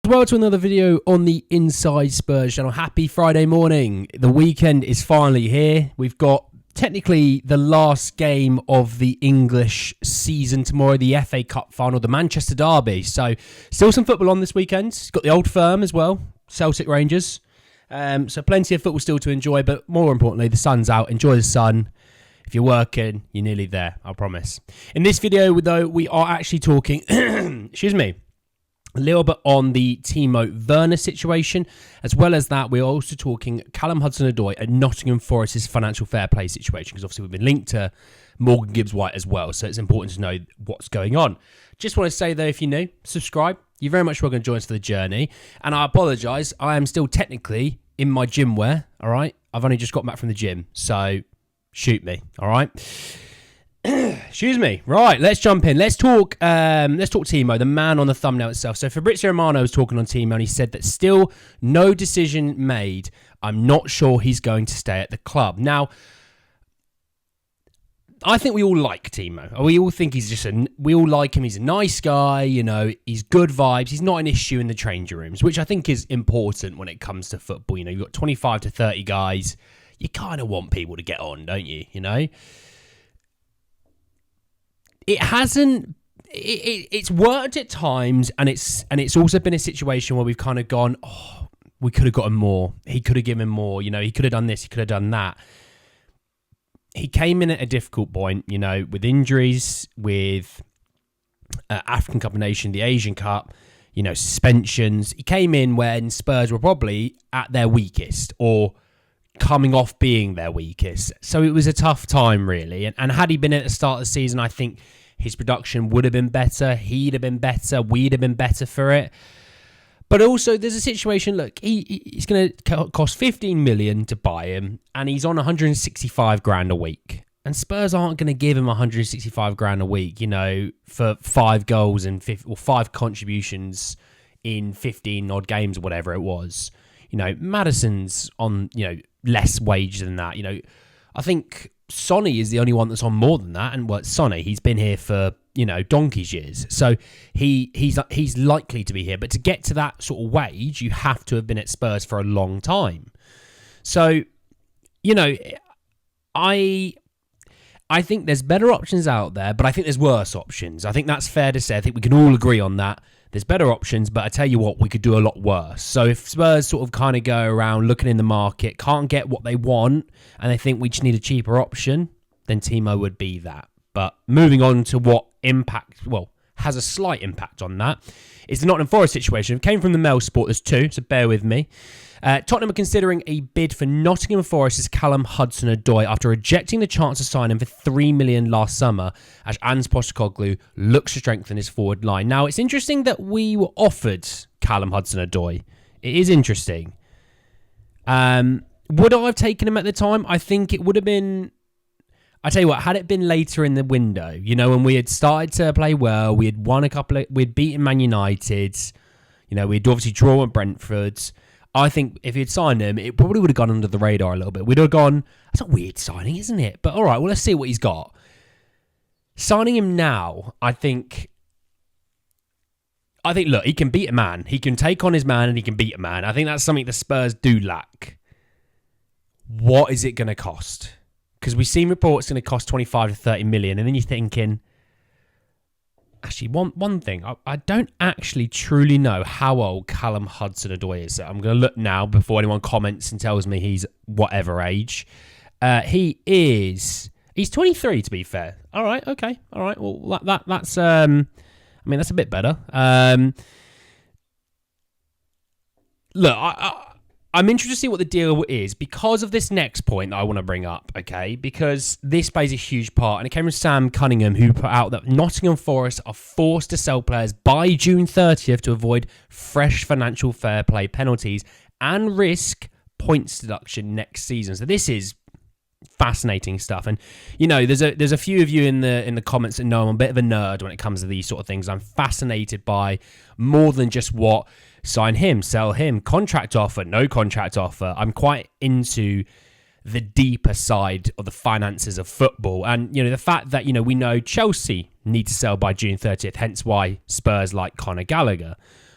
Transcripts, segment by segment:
Welcome to another video on the Inside Spurs channel. Happy Friday morning. The weekend is finally here. We've got technically the last game of the English season tomorrow, the FA Cup final, the Manchester Derby. So still some football on this weekend. Got the Old Firm as well, Celtic Rangers. So plenty of football still to enjoy, but more importantly, the sun's out. Enjoy the sun. If you're working, you're nearly there, I promise. In this video, though, we are actually talking, excuse me, a little bit on the Timo Werner situation. As well as that, we're also talking Callum Hudson-Odoi and Nottingham Forest's financial fair play situation, because obviously we've been linked to Morgan Gibbs-White as well, so it's important to know what's going on. Just want to say, though, if you're new, subscribe. You're very much welcome to join us for the journey. And I apologise, I am still technically in my gym wear, all right? I've only just got back from the gym, so shoot me, all right? Excuse me. Right, let's jump in. Let's talk Timo, the man on the thumbnail itself. So Fabrizio Romano was talking on Timo, and he said that still no decision made. I'm not sure he's going to stay at the club. Now, I think we all like Timo. We all think we all like him. He's a nice guy, you know, he's good vibes. He's not an issue in the changing rooms, which I think is important when it comes to football. You know, you've got 25 to 30 guys. You kind of want people to get on, don't you? You know? It hasn't. It's worked at times, and it's also been a situation where we've kind of gone, oh, we could have gotten more. He could have given more. You know, he could have done this. He could have done that. He came in at a difficult point, you know, with injuries, with African Cup of Nations, the Asian Cup, you know, suspensions. He came in when Spurs were probably at their weakest, or coming off being their weakest. So it was a tough time, really. And had he been at the start of the season, I think his production would have been better. He'd have been better. We'd have been better for it. But also, there's a situation, look, he's going to cost 15 million to buy him, and he's on 165 grand a week. And Spurs aren't going to give him 165 grand a week, you know, for 5 goals and 5 contributions in 15 odd games or whatever it was. You know, Maddison's on, you know, less wage than that. You know, I think Sonny is the only one that's on more than that. And well, Sonny, he's been here for, you know, donkey's years. So he's likely to be here. But to get to that sort of wage, you have to have been at Spurs for a long time. So, you know, I think there's better options out there, but I think there's worse options. I think that's fair to say. I think we can all agree on that. There's better options, but I tell you what, we could do a lot worse. So if Spurs sort of kind of go around looking in the market, can't get what they want, and they think we just need a cheaper option, then Timo would be that. But moving on to what has a slight impact on that, is the Nottingham Forest situation. It came from the Mail Sport, there's 2, so bear with me. Tottenham are considering a bid for Nottingham Forest's Callum Hudson-Odoi after rejecting the chance to sign him for $3 million last summer, as Ange Postecoglou looks to strengthen his forward line. Now, it's interesting that we were offered Callum Hudson-Odoi. It is interesting. Would I have taken him at the time? I think it would have been... I tell you what, had it been later in the window, you know, when we had started to play well, we had won we'd beaten Man United, you know, we'd obviously drawn at Brentford. I think if he'd signed him, it probably would have gone under the radar a little bit. We'd have gone, that's a weird signing, isn't it? But all right, well, let's see what he's got. Signing him now, I think, look, he can beat a man. He can take on his man and he can beat a man. I think that's something the Spurs do lack. What is it going to cost? Because we've seen reports going to cost 25 to 30 million, and then you're thinking, actually, one thing, I don't actually truly know how old Callum Hudson-Odoi is. I'm going to look now before anyone comments and tells me he's whatever age. He's 23, to be fair. All right, okay, all right. Well, that's that's a bit better. Look, I'm interested to see what the deal is because of this next point that I want to bring up, okay? Because this plays a huge part, and it came from Sam Cunningham, who put out that Nottingham Forest are forced to sell players by June 30th to avoid fresh financial fair play penalties and risk points deduction next season. So this is fascinating stuff, and you know, there's a few of you in the comments that know I'm a bit of a nerd when it comes to these sort of things. I'm fascinated by more than just what sign him, sell him, contract offer, no contract offer. I'm quite into the deeper side of the finances of football, and you know, the fact that, you know, we know Chelsea need to sell by June 30th, hence why Spurs like Conor Gallagher.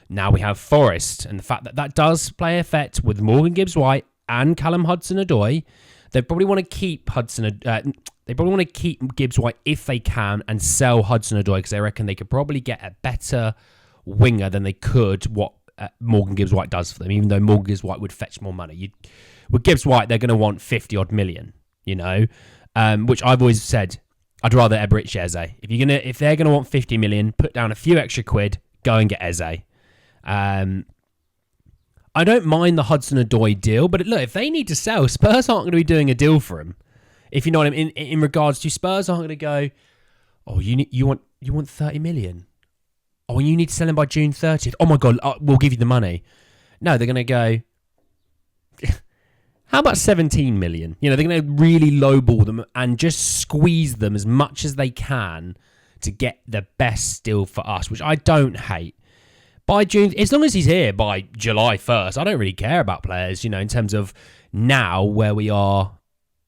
Now we have Forest, and the fact that that does play effect with Morgan Gibbs-White and Callum Hudson-Odoi. They probably want to keep They probably want to keep Gibbs-White if they can and sell Hudson-Odoi because they reckon they could probably get a better winger than they could what Morgan Gibbs-White does for them, even though Morgan Gibbs-White would fetch more money. With Gibbs-White, they're going to want 50-odd million, which I've always said, I'd rather Eberechi Eze. If they're going to want 50 million, put down a few extra quid, go and get Eze. I don't mind the Hudson-Odoi deal, but look, if they need to sell, Spurs aren't going to be doing a deal for him. If you know what I mean, in regards to Spurs aren't going to go, oh, you want 30 million? Oh, you need to sell him by June 30th. Oh my God, we'll give you the money. No, they're going to go, how about 17 million? They're going to really lowball them and just squeeze them as much as they can to get the best deal for us, which I don't hate. By June, as long as he's here by July 1st, I don't really care about players, in terms of now where we are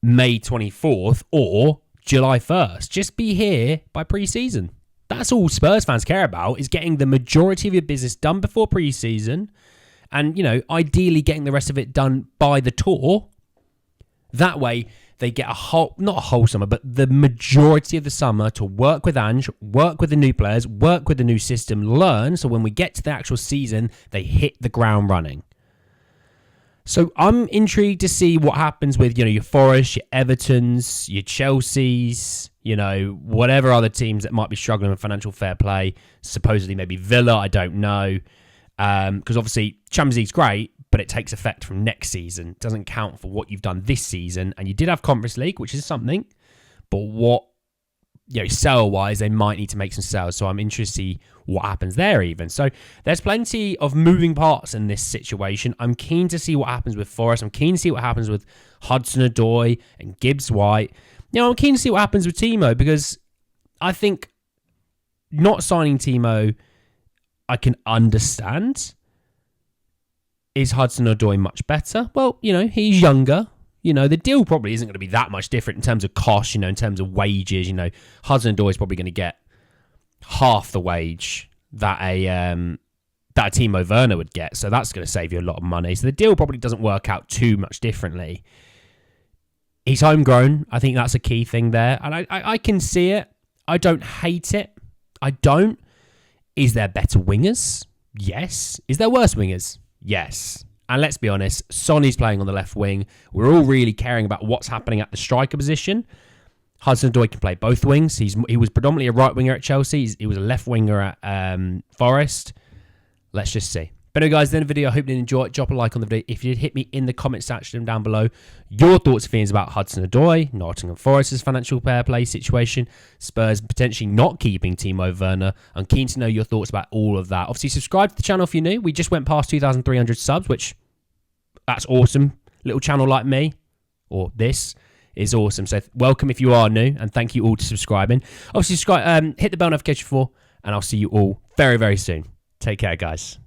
May 24th or July 1st. Just be here by pre-season. That's all Spurs fans care about, is getting the majority of your business done before pre-season and, ideally getting the rest of it done by the tour. That way, they get not a whole summer, but the majority of the summer to work with Ange, work with the new players, work with the new system, learn. So when we get to the actual season, they hit the ground running. So I'm intrigued to see what happens with, your Forest, your Evertons, your Chelseas, whatever other teams that might be struggling with financial fair play. Supposedly maybe Villa, I don't know. Because obviously Champions League's great, but it takes effect from next season. It doesn't count for what you've done this season. And you did have Conference League, which is something. But what, sale-wise, they might need to make some sales. So I'm interested to see what happens there even. So there's plenty of moving parts in this situation. I'm keen to see what happens with Forest. I'm keen to see what happens with Hudson-Odoi and Gibbs-White. I'm keen to see what happens with Timo because I think not signing Timo, I can understand. Is Hudson-Odoi much better? Well, he's younger. The deal probably isn't going to be that much different in terms of cost, in terms of wages. Hudson-Odoi is probably going to get half the wage that that Timo Werner would get. So that's going to save you a lot of money. So the deal probably doesn't work out too much differently. He's homegrown. I think that's a key thing there. And I can see it. I don't hate it. I don't. Is there better wingers? Yes. Is there worse wingers? Yes. And let's be honest, Sonny's playing on the left wing. We're all really caring about what's happening at the striker position. Hudson-Odoi can play both wings. He was predominantly a right winger at Chelsea. He was a left winger at Forest. Let's just see. But anyway, guys, the end of the video. I hope you did enjoy it. Drop a like on the video. If you did, hit me in the comment section down below. Your thoughts and feelings about Hudson-Odoi, Nottingham Forest's financial fair play situation, Spurs potentially not keeping Timo Werner. I'm keen to know your thoughts about all of that. Obviously, subscribe to the channel if you're new. We just went past 2,300 subs, which that's awesome. Little channel like me, or this, is awesome. So welcome if you are new, and thank you all to subscribing. Obviously, subscribe, hit the bell notification for, and I'll see you all very, very soon. Take care, guys.